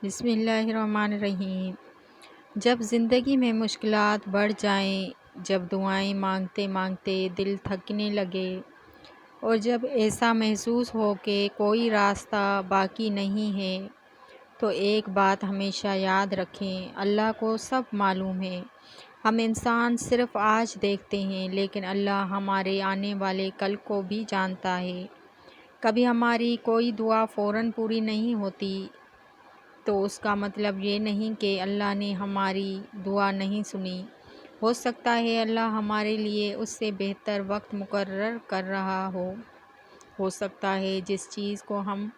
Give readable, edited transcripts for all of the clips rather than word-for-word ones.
بسم اللہ الرحمن الرحیم۔ جب زندگی میں مشکلات بڑھ جائیں، جب دعائیں مانگتے مانگتے دل تھکنے لگے اور جب ایسا محسوس ہو کہ کوئی راستہ باقی نہیں ہے، تو ایک بات ہمیشہ یاد رکھیں، اللہ کو سب معلوم ہے۔ ہم انسان صرف آج دیکھتے ہیں، لیکن اللہ ہمارے آنے والے کل کو بھی جانتا ہے۔ کبھی ہماری کوئی دعا فوراً پوری نہیں ہوتی تو اس کا مطلب یہ نہیں کہ اللہ نے ہماری دعا نہیں سنی۔ ہو سکتا ہے اللہ ہمارے لیے اس سے بہتر وقت مقرر کر رہا ہو سکتا ہے جس چیز کو ہم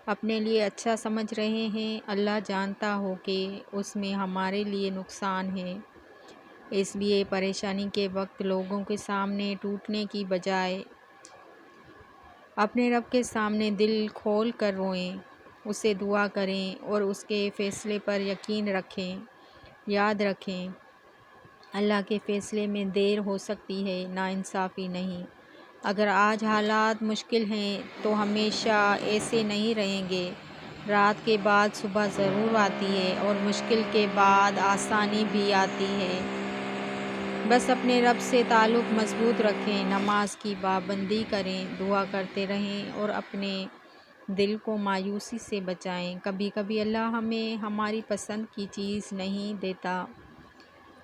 اپنے لیے اچھا سمجھ رہے ہیں، اللہ جانتا ہو کہ اس میں ہمارے لیے نقصان ہے۔ اس لیے پریشانی کے وقت لوگوں کے سامنے ٹوٹنے کی بجائے اپنے رب کے سامنے دل کھول کر روئیں، اسے دعا کریں اور اس کے فیصلے پر یقین رکھیں۔ یاد رکھیں، اللہ کے فیصلے میں دیر ہو سکتی ہے، ناانصافی نہیں۔ اگر آج حالات مشکل ہیں تو ہمیشہ ایسے نہیں رہیں گے۔ رات کے بعد صبح ضرور آتی ہے اور مشکل کے بعد آسانی بھی آتی ہے۔ بس اپنے رب سے تعلق مضبوط رکھیں، نماز کی پابندی کریں، دعا کرتے رہیں اور اپنے دل کو مایوسی سے بچائیں۔ کبھی کبھی اللہ ہمیں ہماری پسند کی چیز نہیں دیتا،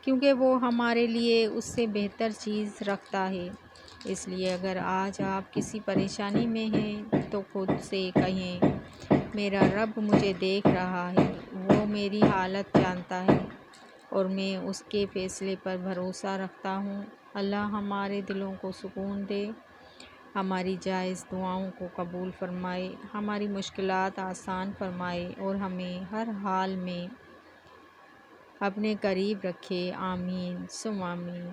کیونکہ وہ ہمارے لیے اس سے بہتر چیز رکھتا ہے۔ اس لیے اگر آج آپ کسی پریشانی میں ہیں تو خود سے کہیں، میرا رب مجھے دیکھ رہا ہے، وہ میری حالت جانتا ہے اور میں اس کے فیصلے پر بھروسہ رکھتا ہوں۔ اللہ ہمارے دلوں کو سکون دے، ہماری جائز دعاؤں کو قبول فرمائے، ہماری مشکلات آسان فرمائے اور ہمیں ہر حال میں اپنے قریب رکھے۔ آمین ثم آمین۔